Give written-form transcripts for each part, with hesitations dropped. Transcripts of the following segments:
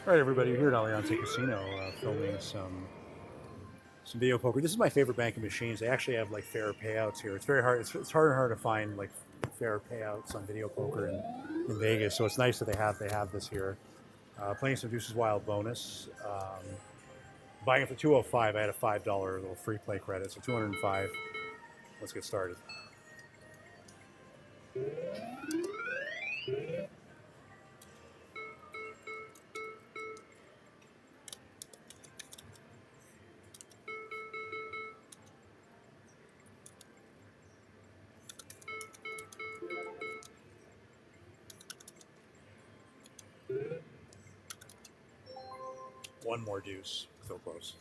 All right, everybody, here at Alliance Casino, filming some video poker. This is my favorite banking machines. They actually have like fair payouts here. It's very hard. It's harder and harder to find like fair payouts on video poker in Vegas. So it's nice that they have this here. Playing some Deuces Wild bonus. Buying it for 205. I had a $5 little free play credit, so 205. Let's get started. One more deuce. So close.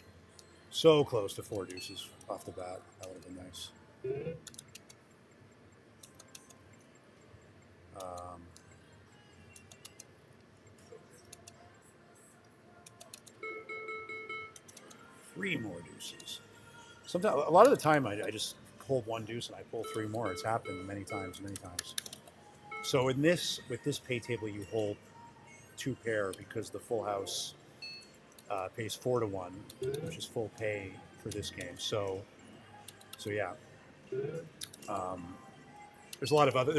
So close to 4 deuces off the bat. That would have been nice. Three more deuces. Sometimes, a lot of the time, I just hold one deuce and I pull 3 more. It's happened many times. So with this pay table, you hold 2 pair because the full house pays 4 to 1, which is full pay for this game. So yeah. There's a lot of other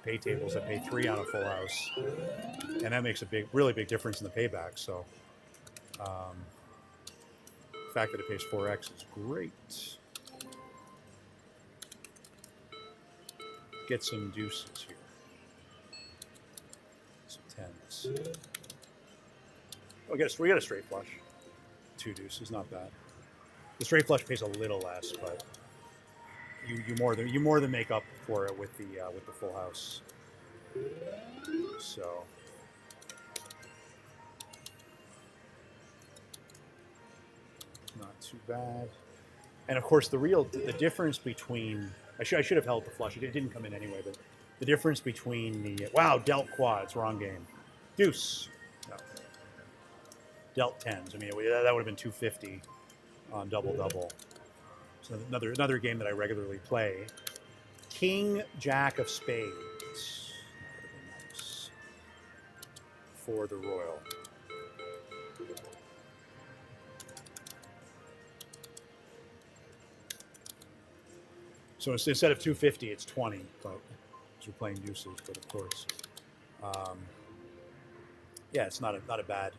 pay tables that pay 3 on a full house, and that makes a really big difference in the payback. So the fact that it pays 4x is great. Get some deuces here. Some tens. Oh, we got a straight flush. 2 deuces, not bad. The straight flush pays a little less, but you more than make up for it with the full house. So not too bad. And of course, the difference between I should have held the flush. It didn't come in anyway, but the difference between the dealt quads, wrong game, deuce, no, dealt tens. I mean, that would have been 250 on double. So another game that I regularly play. King Jack of Spades. That would be nice for the Royal. So instead of 250, it's 20, but we're playing deuces. But of course, yeah, it's not a bad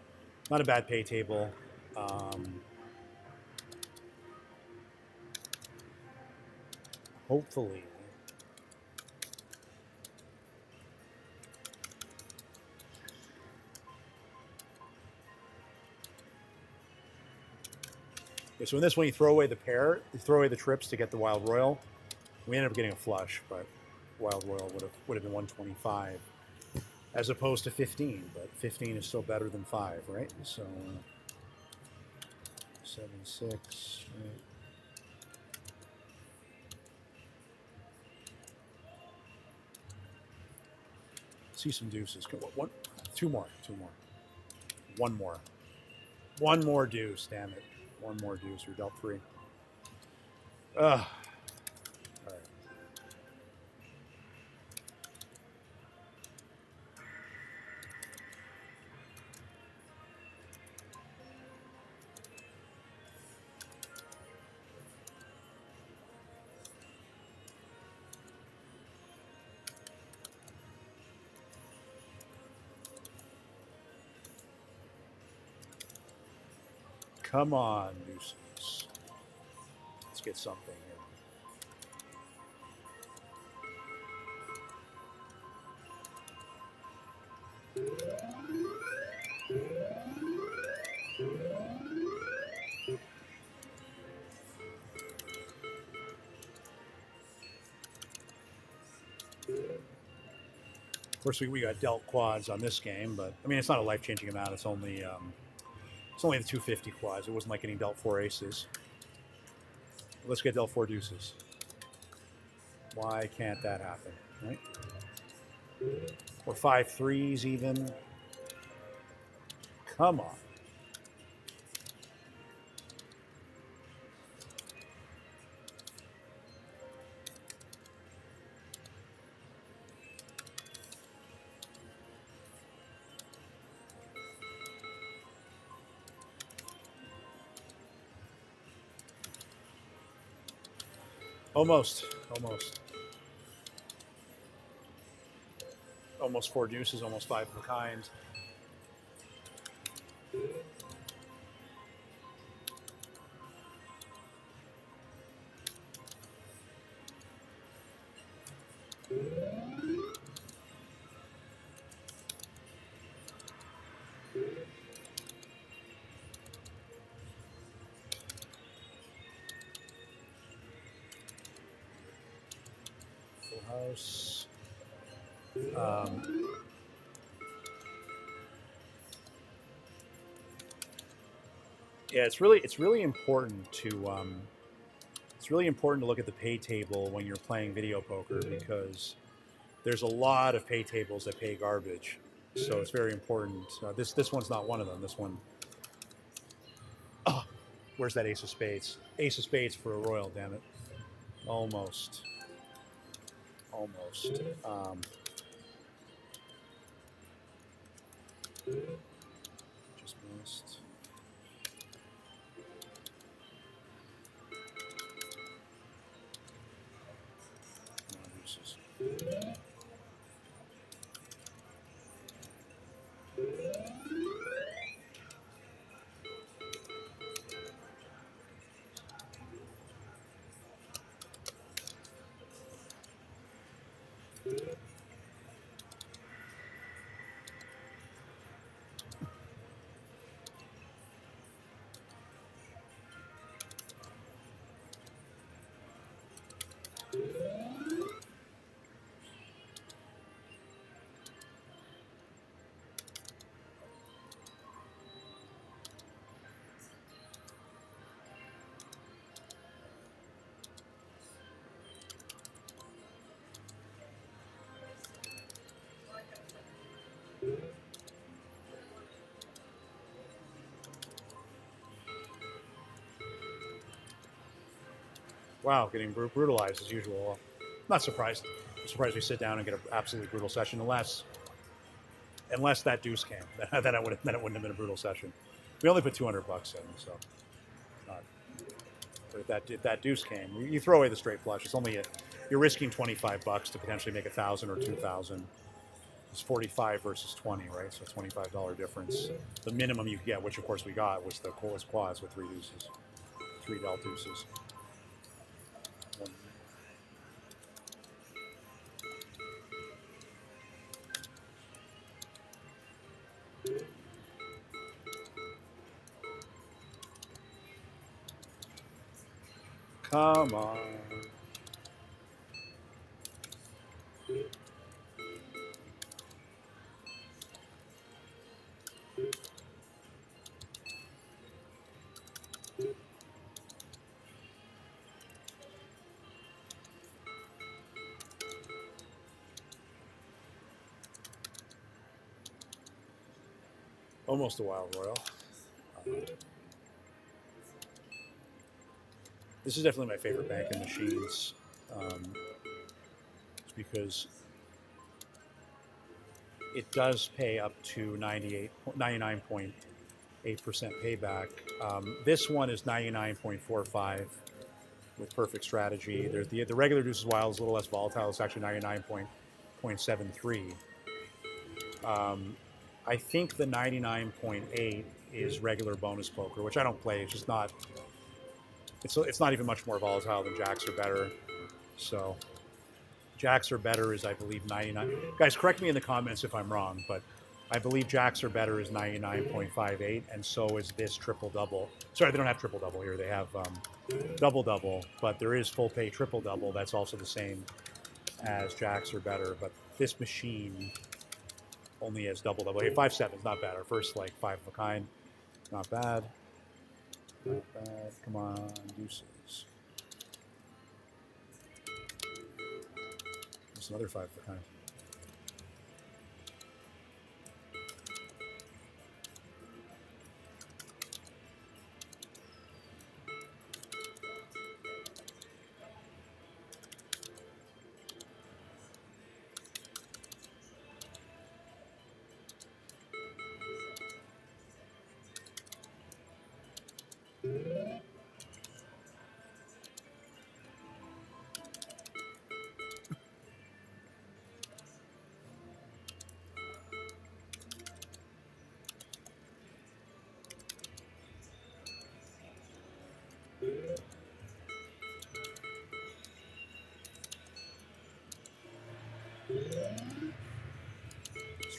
pay table. Hopefully, okay, so in this one, you throw away the pair, you throw away the trips to get the Wild Royal. We ended up getting a flush, but Wild Royal would have been 125 as opposed to 15. But 15 is still better than 5, right? So 7-6. Right? See some deuces. Two more. One more deuce. Damn it! One more deuce. You're dealt 3. Ugh. All right. Come on, deuces. Let's get something here. Of course, we got dealt quads on this game, but I mean, it's not a life-changing amount. It's only the 250 quads. It wasn't like getting dealt 4 aces. Let's get dealt 4 deuces. Why can't that happen, right? Or 5 threes even. Come on. Almost, almost. Almost 4 deuces, almost 5 of a kind. Full house. Yeah, it's really important to look at the pay table when you're playing video poker, because there's a lot of pay tables that pay garbage. So it's very important. This one's not one of them. This one. Oh, where's that ace of spades? Ace of spades for a royal. Damn it! Almost. Almost. Just missed. No deuces. Wow, getting brutalized as usual. Not surprised. I'm surprised we sit down and get an absolutely brutal session, unless that deuce came. Then it wouldn't have been a brutal session. We only put $200 in, so not. But if that deuce came, you throw away the straight flush. It's only you're risking $25 to potentially make 1,000 or 2,000. It's 45 versus 20, right? So $25 difference. The minimum you could get, which of course we got, was the coolest quads with 3 deuces, 3 dealt deuces. Come on. Almost a wild royal. This is definitely my favorite banking machines, because it does pay up to 99.8% payback. This one is 99.45 with perfect strategy. There's the regular Deuces Wild is a little less volatile. It's actually 99.73. I think the 99.8 is regular bonus poker, which I don't play. It's just not. It's not even much more volatile than jacks or better. So jacks or better is, I believe, 99. Guys, correct me in the comments if I'm wrong, but I believe jacks or better is 99.58, and so is this triple double. Sorry, they don't have triple double here. They have double double, but there is full pay triple double. That's also the same as jacks or better, but this machine only has double double. Hey, 5-7 is not bad. Our first like 5 of a kind, not bad. Not bad. Come on, deuces. There's another 5 of a kind.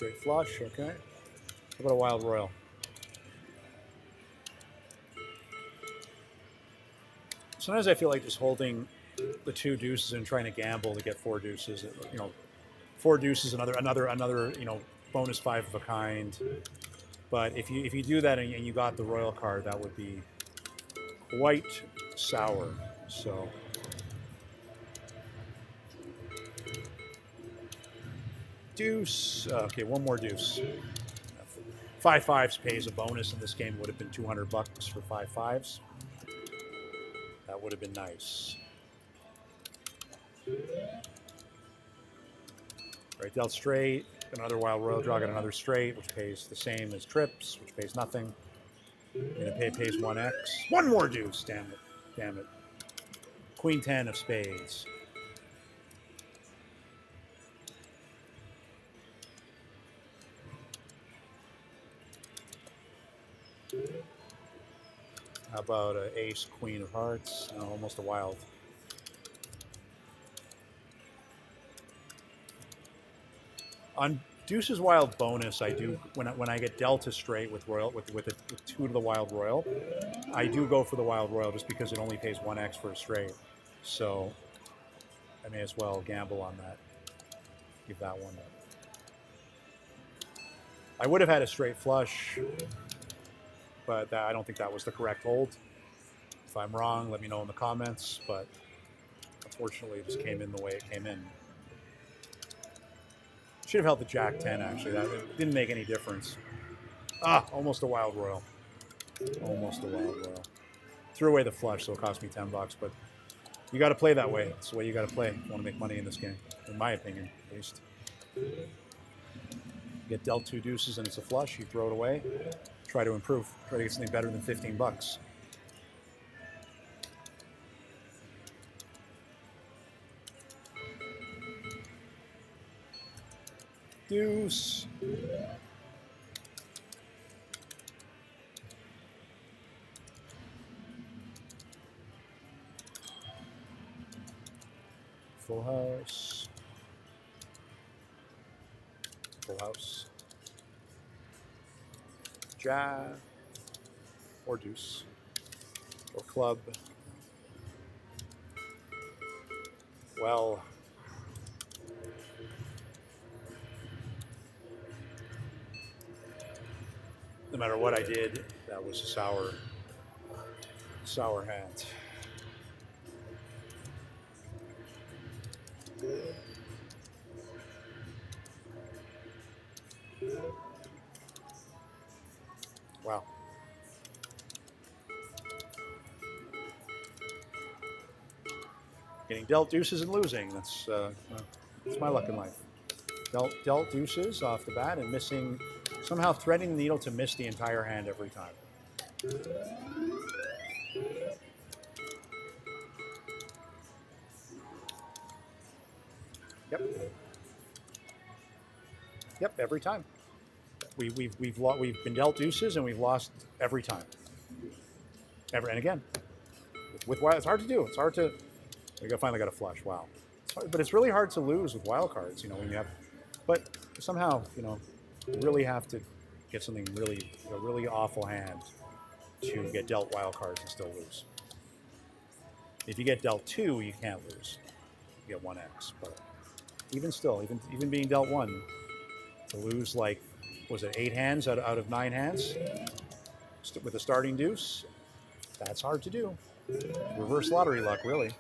straight flush. Okay. How about a wild royal? Sometimes I feel like just holding the 2 deuces and trying to gamble to get 4 deuces. You know, 4 deuces, another. You know, bonus 5 of a kind. But if you do that and you got the royal card, that would be quite sour. So. Deuce. Okay, one more deuce. 5 5s pays a bonus in this game. Would have been $200 for 5 5s. That would have been nice. Right, dealt straight. Another wild royal draw. Got another straight, which pays the same as trips, which pays nothing. And it pays 1x. One more deuce. Damn it. Damn it. Queen 10 of spades. How about an ace, queen of hearts? No, almost a wild. On Deuce's wild bonus, I do when I get dealt a straight with royal with 2 to the wild royal, I do go for the wild royal just because it only pays 1x for a straight. So I may as well gamble on that. Give that one. I would have had a straight flush, but I don't think that was the correct hold. If I'm wrong, let me know in the comments. But unfortunately, it just came in the way it came in. Should have held the Jack 10, actually. That didn't make any difference. Ah, almost a wild royal. Almost a wild royal. Threw away the flush, so it cost me $10. But you got to play that way. It's the way you got to play if you want to make money in this game, in my opinion, at least. Get dealt 2 deuces and it's a flush. You throw it away. Try to improve. Try to get something better than $15. Deuce. Full house. Full house. Jack. Or deuce. Or club. Well. No matter what I did, that was a sour hand. Wow. Getting dealt deuces and losing. That's my luck in life. Dealt deuces off the bat and missing, somehow threading the needle to miss the entire hand every time. Yep. Yep, every time. We've been dealt deuces and we've lost every time. And again, with wild, it's hard to do. It's hard to. We finally got a flush. Wow. But it's really hard to lose with wild cards. You know, when you have. But somehow, you know, you really have to get something really, a really awful hand to get dealt wild cards and still lose. If you get dealt 2, you can't lose. You get 1x. But even still, even being dealt 1, to lose like, was it 8 hands out of 9 hands with a starting deuce? That's hard to do. Reverse lottery luck, really.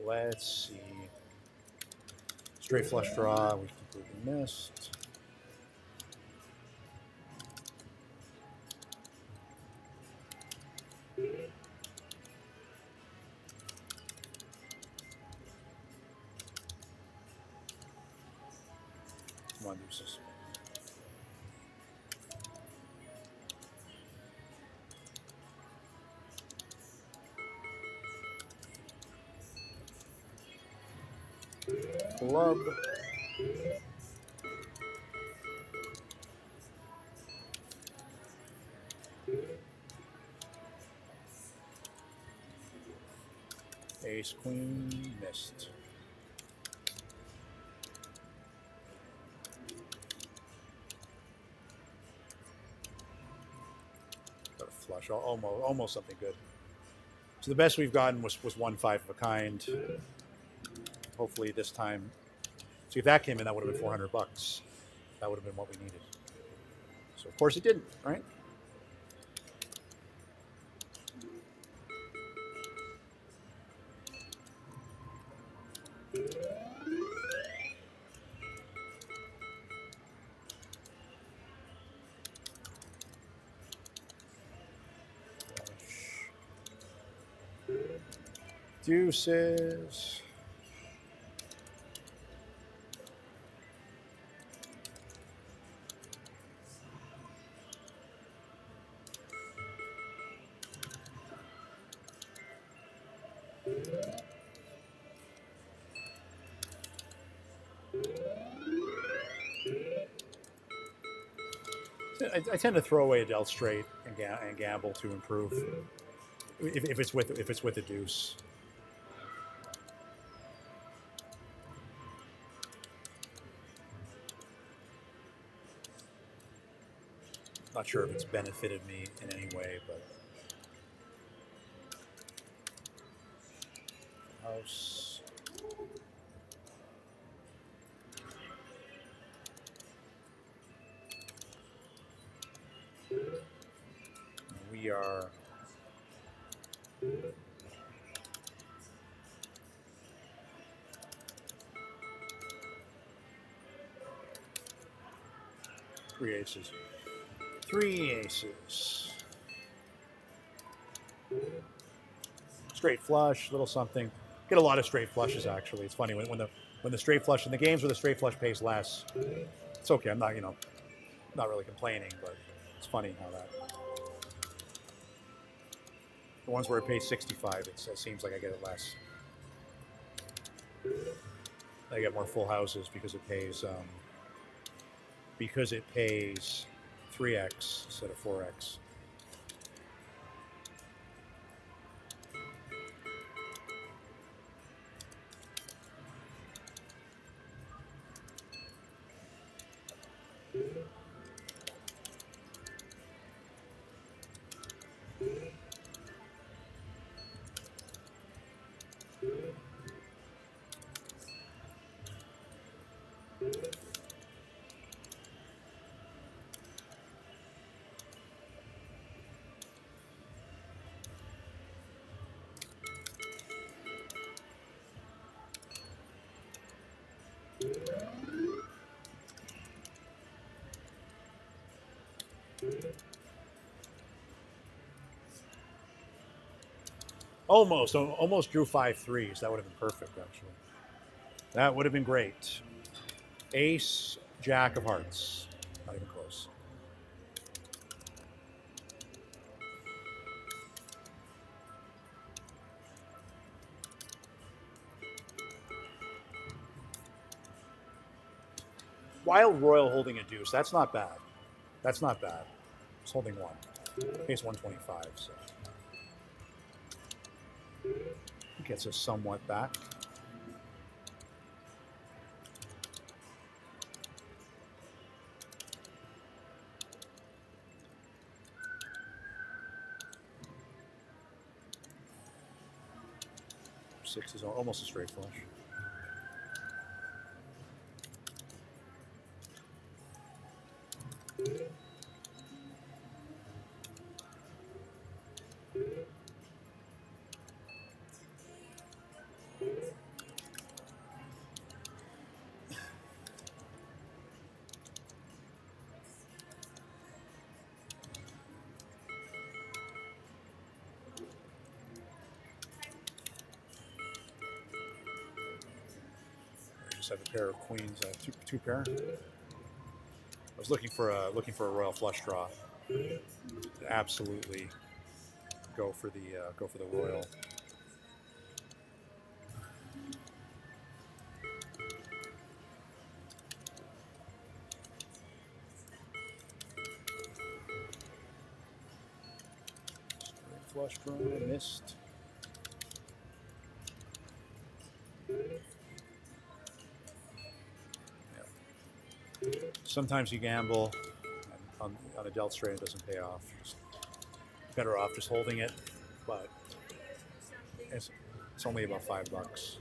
Let's see. Straight flush draw, we completely missed. Come on, deuces. club. Ace, queen, missed. Got a flush, almost something good. So the best we've gotten was 1/5 of a kind. Hopefully this time. See, if that came in, that would have been $400. That would have been what we needed. So of course it didn't, right? Deuces. I tend to throw away a dealt straight and gamble to improve if it's with a deuce. Not sure if it's benefited me in any way, but house. We are three aces. Three aces. Straight flush, little something. Get a lot of straight flushes actually. It's funny when the straight flush in the games where the straight flush pays less. It's okay. I'm not not really complaining, but it's funny how that. The ones where it pays 65, it seems like I get it less. I get more full houses because it pays 3x instead of 4x. Almost drew 5 threes. That would have been perfect, actually. That would have been great. Ace, jack of hearts. Not even close. Wild Royal holding a deuce. That's not bad. That's not bad. It's holding one. Case 125, so. Gets us somewhat back. Six is almost a straight flush. Have a pair of queens, two pair. I was looking for a royal flush draw. Absolutely, go for the royal. flush draw. I missed. Yeah. Sometimes you gamble and on a dealt straight, it doesn't pay off. Just better off just holding it, but it's only about $5.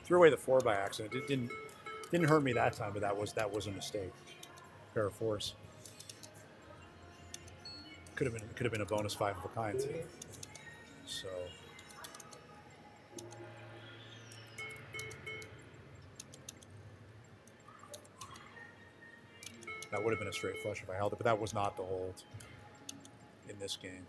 Threw away the 4 by accident. It didn't hurt me that time, but that was a mistake. Pair of 4s. Could have been a bonus 5 of a kind. So that would have been a straight flush if I held it, but that was not the hold in this game.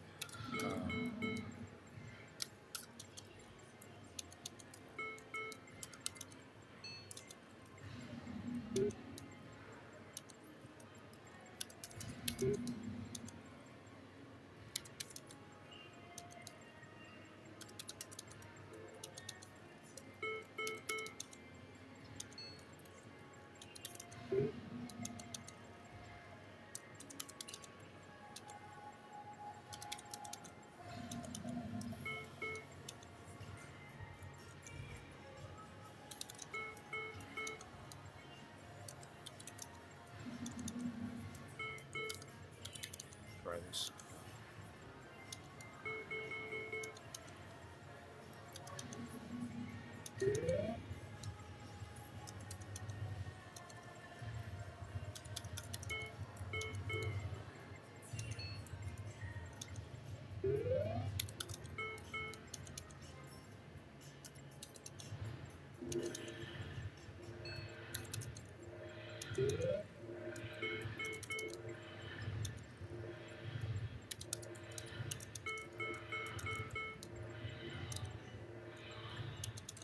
Try this.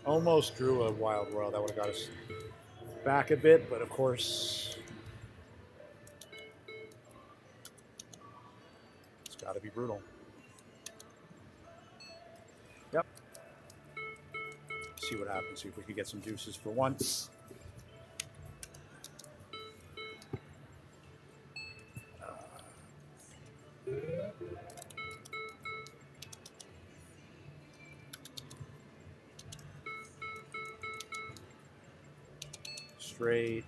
Almost drew a wild royal. That would have got us back a bit, but of course, it's got to be brutal. Yep. See what happens. See if we could get some deuces for once. Straight.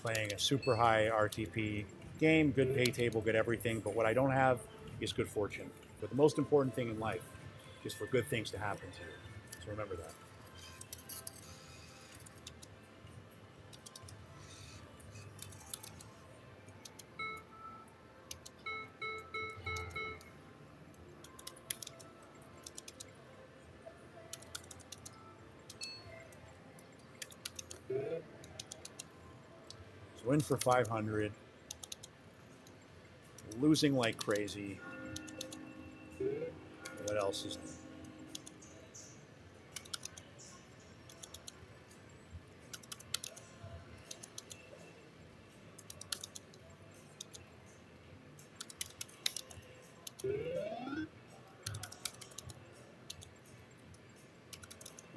Playing a super high RTP game, good pay table, good everything, but what I don't have is good fortune. But the most important thing in life is for good things to happen to you. So remember that. So in for 500. Losing like crazy. What else is new?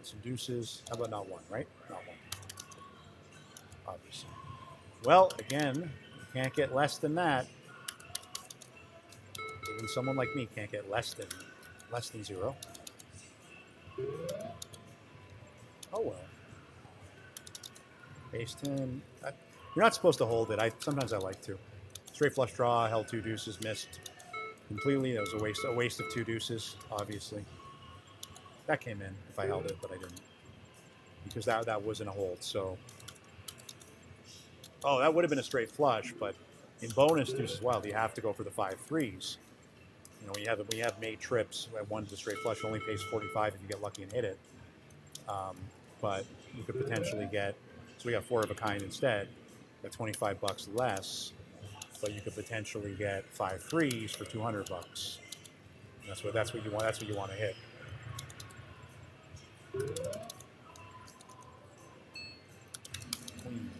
Some deuces. How about not one, right? Not one. Obviously. Well, again, you can't get less than that. Even someone like me can't get less than 0. Oh well. Ace 10. You're not supposed to hold it. Sometimes I like to. Straight flush draw, held 2 deuces, missed completely. That was a waste of 2 deuces, obviously. That came in if I held it, but I didn't. Because that wasn't a hold, so... Oh, that would have been a straight flush, but in bonus deuces wild, you have to go for the 5 threes. You know, when you have made trips, one to the straight flush only pays 45 if you get lucky and hit it. But you could potentially get, so we got 4 of a kind instead, got 25 bucks less, but you could potentially get 5 threes for 200 bucks. That's what you want. That's what you want to hit. Queen.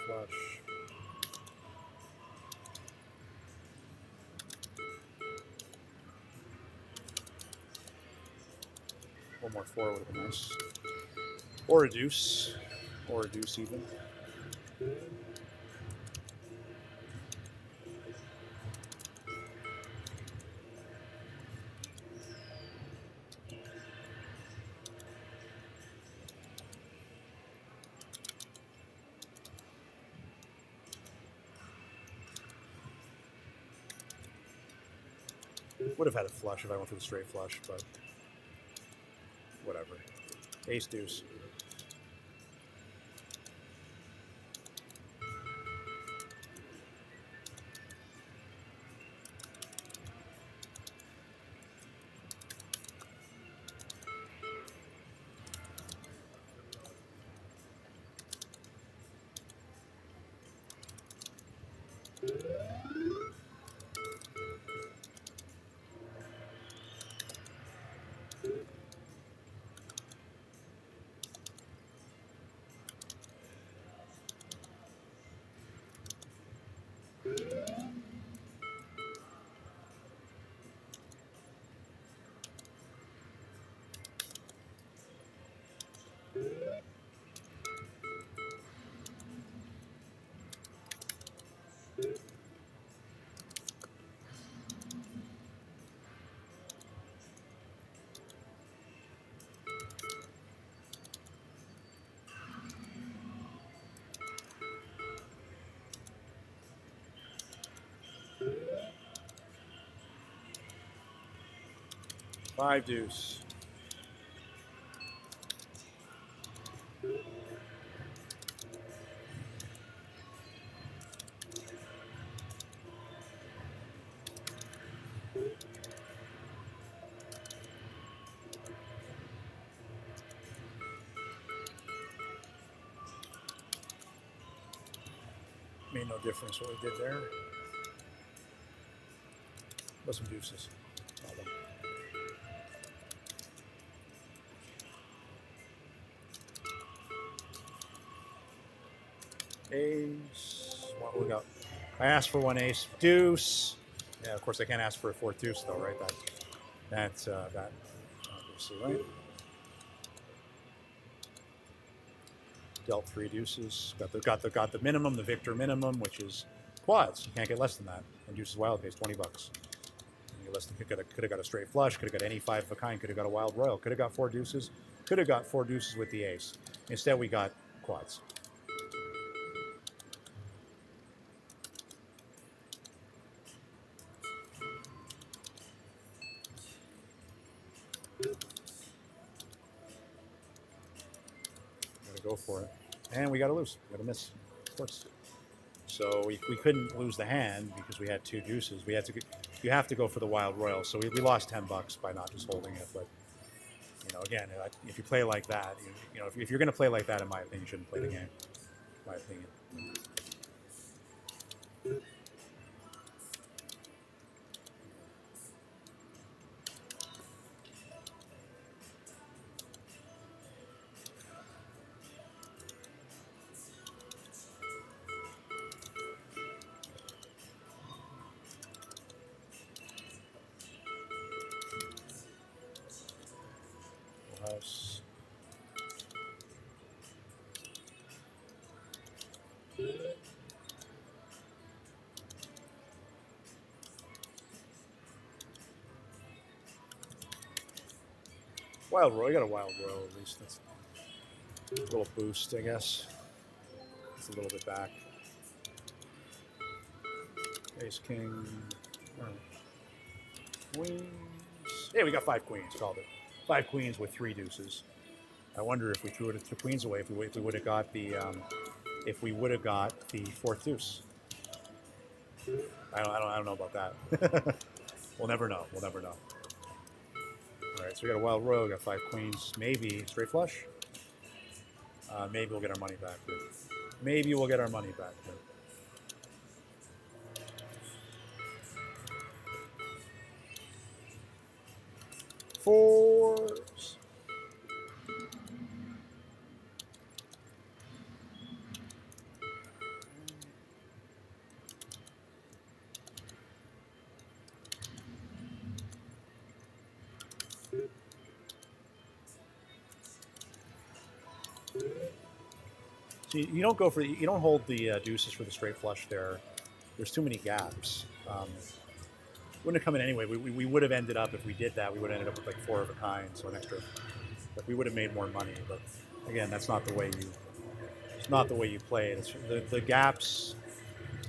Flush. One more 4 would have been nice. Or a deuce. Or a deuce even. Would have had a flush if I went for the straight flush, but whatever. Ace deuce. Five deuce. Made no difference what we did there. But some deuces. Ace. What we got? I asked for 1 ace. Deuce. Yeah, of course I can't ask for a 4th deuce though, right? That's obviously, right? Dealt 3 deuces. Got the minimum, the victor minimum, which is quads. You can't get less than that. And deuces wild pays 20 bucks. Could have got a straight flush. Could have got any 5 of a kind. Could have got a wild royal. Could have got 4 deuces. Could have got 4 deuces with the ace. Instead, we got quads. Gotta go for it. And we gotta lose. We gotta miss. Of course. So we couldn't lose the hand because we had 2 deuces. You have to go for the wild royal. So we lost 10 bucks by not just holding it. But you know, again, if you play like that, you know, if you're going to play like that, in my opinion, you shouldn't play the game. In my opinion. House. Wild row. You got a wild row at least. That's a little boost, I guess. It's a little bit back. Ace, king. All right. Queens. Hey, we got 5 queens. Called it. 5 queens with 3 deuces. I wonder if we threw it to queens away, if we would have got the 4th deuce. I don't know about that. We'll never know. We'll never know. All right, so we got a wild row. We got 5 queens. Maybe straight flush. Maybe we'll get our money back. Maybe we'll get our money back. 4s. So you don't go for you don't hold the deuces for the straight flush there. There's too many gaps. Wouldn't have come in anyway. We would have ended up, if we did that, we would have ended up with like 4 of a kind, so an extra. Like we would have made more money. But again, that's not the way you. It's not the way you play it. The gaps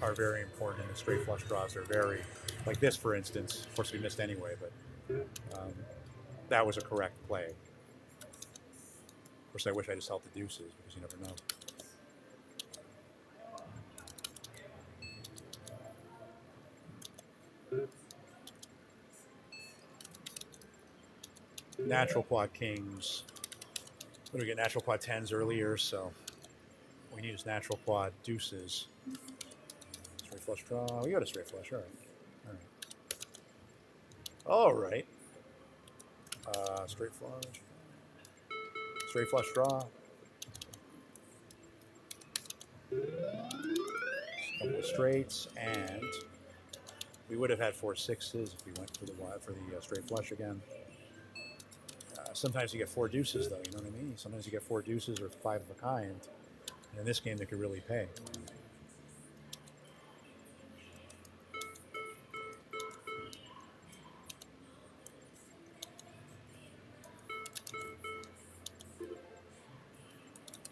are very important, and the straight flush draws are very, like this for instance. Of course, we missed anyway, but that was a correct play. Of course, I wish I just held the deuces because you never know. Natural quad kings. What do we get? Natural quad 10s earlier, so we need is natural quad deuces. Straight flush draw. We got a straight flush. All right. All right. Straight flush. Straight flush draw. A couple of straights, and we would have had 4 6s if we went for the straight flush again. Sometimes you get 4 deuces, though. You know what I mean? Sometimes you get 4 deuces or 5 of a kind. And in this game, they could really pay.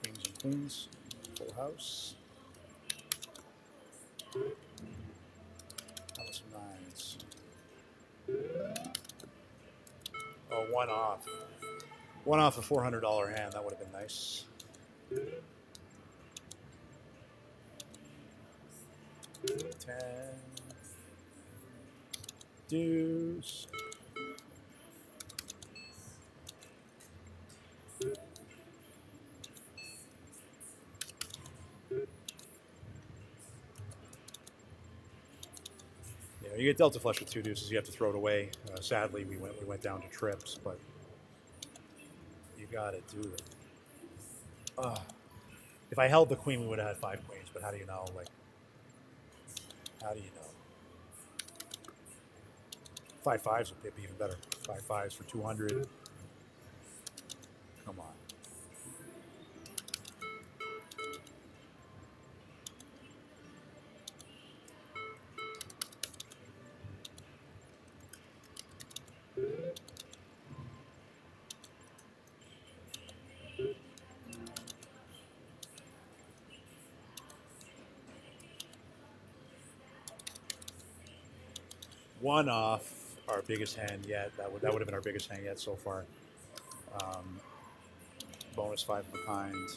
Kings and queens, full house. That was some 9s. Oh, 1 off. 1 off a $400 hand. That would have been nice. 10. Deuce. Yeah, you get delta flush with 2 deuces. You have to throw it away. Sadly, we went down to trips, but you got to do it. If I held the queen, we would have had 5 queens. But how do you know? Like, how do you know? 5 5s would be even better. 5 5s for 200. Come on. One off our biggest hand yet. That would have been our biggest hand yet so far. Bonus 5 of a kind.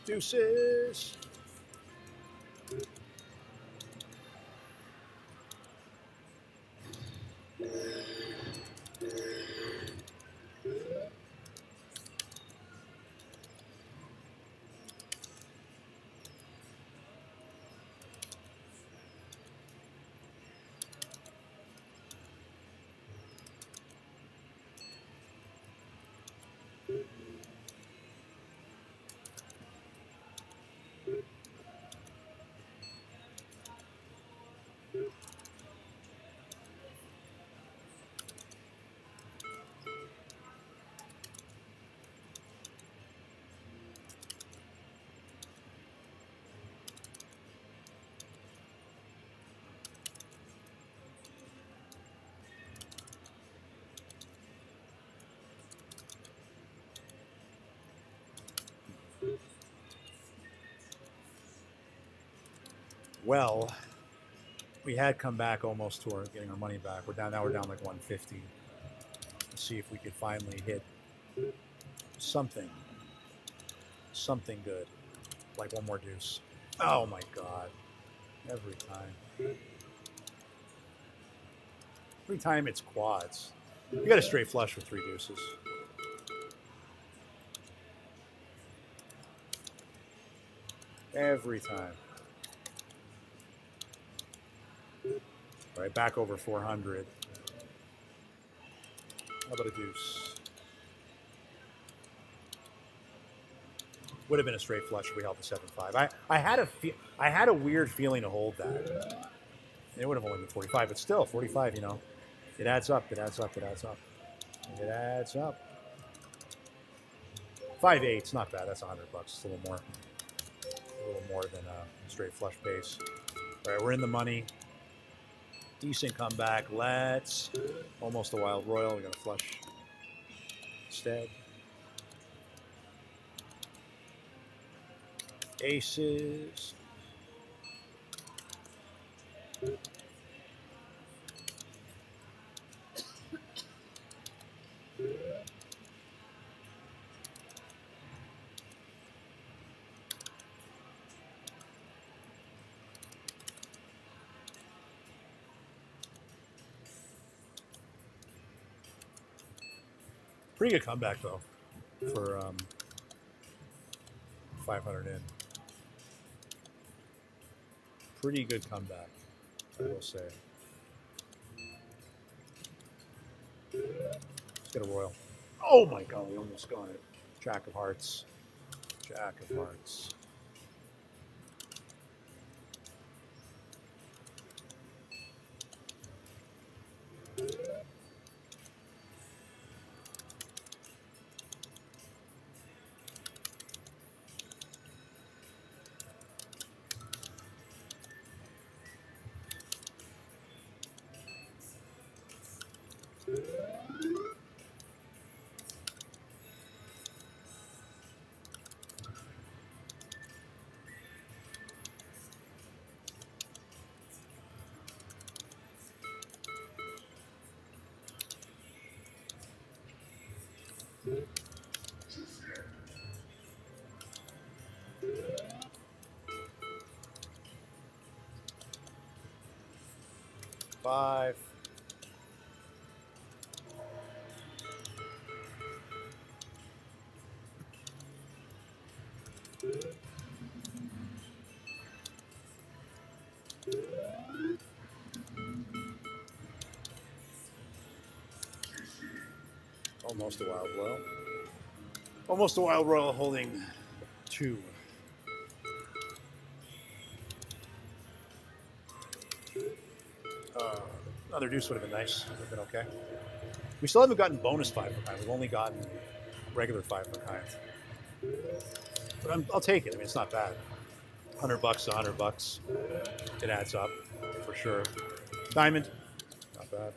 Deuces. Well, we had come back almost to our getting our money back. We're down now. We're down like 150. Let's see if we could finally hit something good, like one more deuce. Oh my god! Every time it's quads. You got a straight flush with 3 deuces. Every time. All right, back over 400. How about a deuce? Would have been a straight flush if we held the 7-5. I had a weird feeling to hold that. It would have only been 45, but still 45. You know, it adds up. It adds up. It adds up. It adds up. 5-8's not bad. That's $100. It's a little more than a straight flush base. All right, we're in the money. Decent comeback. Let's almost a wild royal. We're gonna flush instead. Aces. Pretty good comeback though for 500 in. Pretty good comeback, I will say. Let's get a royal. Oh my god, we almost got it. Jack of hearts. Jack of hearts. Five. Almost a wild royal. Almost a wild royal holding 2. Another deuce would have been nice. Would have been okay. We still haven't gotten bonus 5 of a kind. We've only gotten regular 5 of a kind. But I'll take it. I mean, it's not bad. $100, $100. It adds up for sure. Diamond, not bad.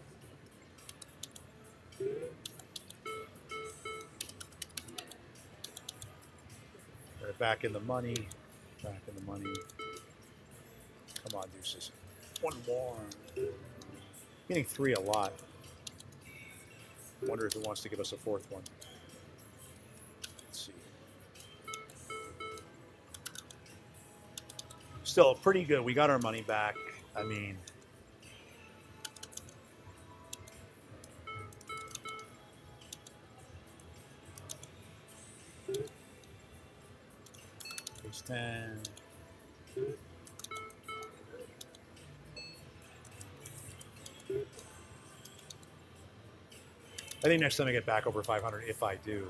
They're back in the money. Back in the money. Come on, deuces. One more. Getting 3 a lot. Wonder if it wants to give us a 4th one. Let's see. Still pretty good. We got our money back. I mean, ace 10. I think next time I get back over 500, if I do,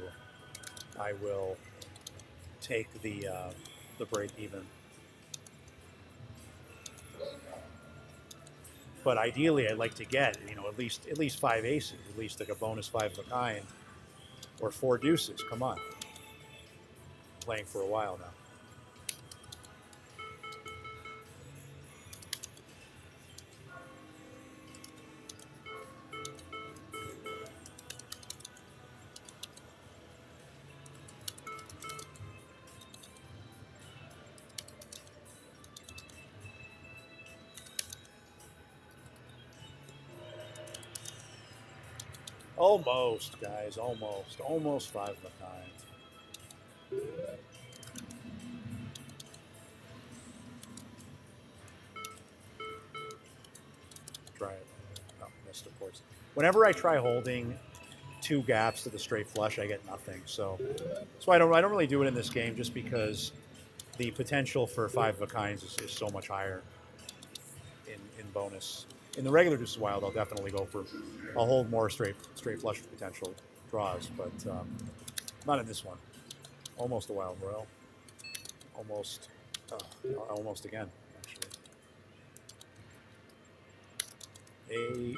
I will take the break even. But ideally, I'd like to get at least 5 aces, at least like a bonus 5 of a kind, or 4 deuces. Come on, playing for a while now. Almost, guys. Almost. Almost 5 of a kind. Try it. Oh, missed, of course. Whenever I try holding 2 gaps to the straight flush, I get nothing. So I don't really do it in this game, just because the potential for 5 of a kinds is so much higher in bonus. In the regular Deuces Wild, I'll hold more straight flush potential draws, but not in this one. Almost a Wild Royal. Almost, almost again, actually. 8.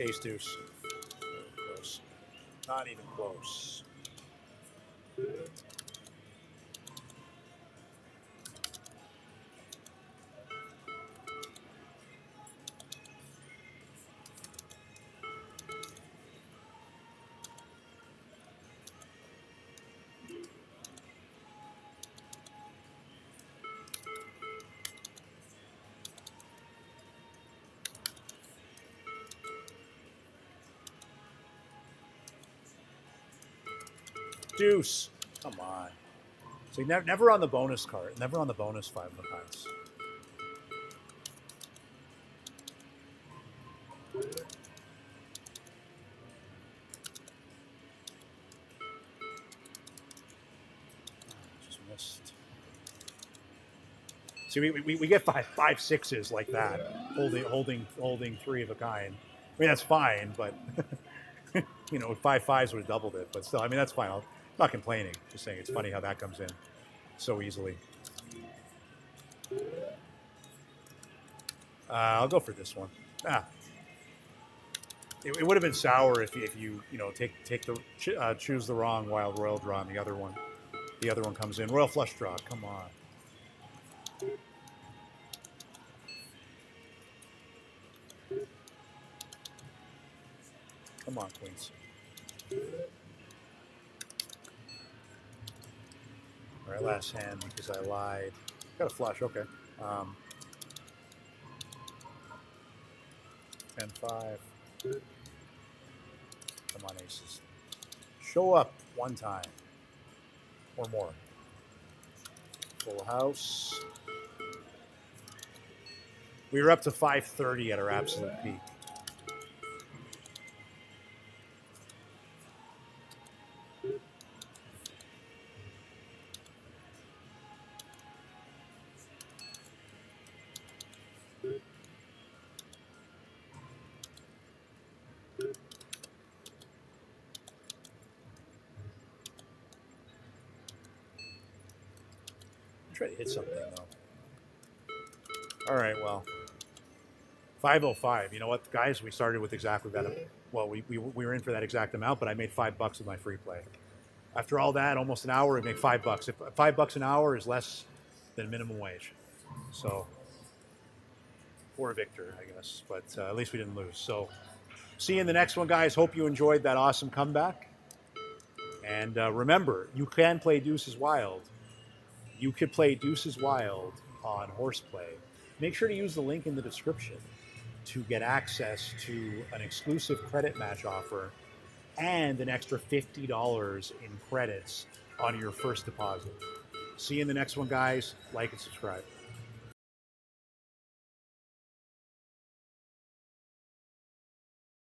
Ace deuce. Close. Not even close. Deuce. Come on. So never on the bonus card. Never on the bonus 5 of a kinds. Just missed. See, we get five sixes like that, holding 3 of a kind. I mean, that's fine, but you know, 5 fives would have doubled it. But still, I mean, that's fine. I'm not complaining. Just saying, it's funny how that comes in so easily. I'll go for this one. It would have been sour if you choose the wrong Wild Royal draw and the other one comes in. Royal flush draw. Come on. Come on, Queens. All right, last hand because I lied. Got a flush. Okay. 10-5. Come on, aces. Show up one time or more. Full house. We were up to 530 at our absolute peak. Try to hit something though. All right, well, 505. You know what, guys? We started with exactly that. Well, we were in for that exact amount, but I made $5 with my free play. After all that, almost an hour, we make $5. If $5 an hour is less than minimum wage, so poor Victor, I guess. But at least we didn't lose. So, see you in the next one, guys. Hope you enjoyed that awesome comeback. And remember, you can play Deuces Wild. You could play Deuces Wild on Horseplay. Make sure to use the link in the description to get access to an exclusive credit match offer and an extra $50 in credits on your first deposit. See you in the next one, guys. Like and subscribe.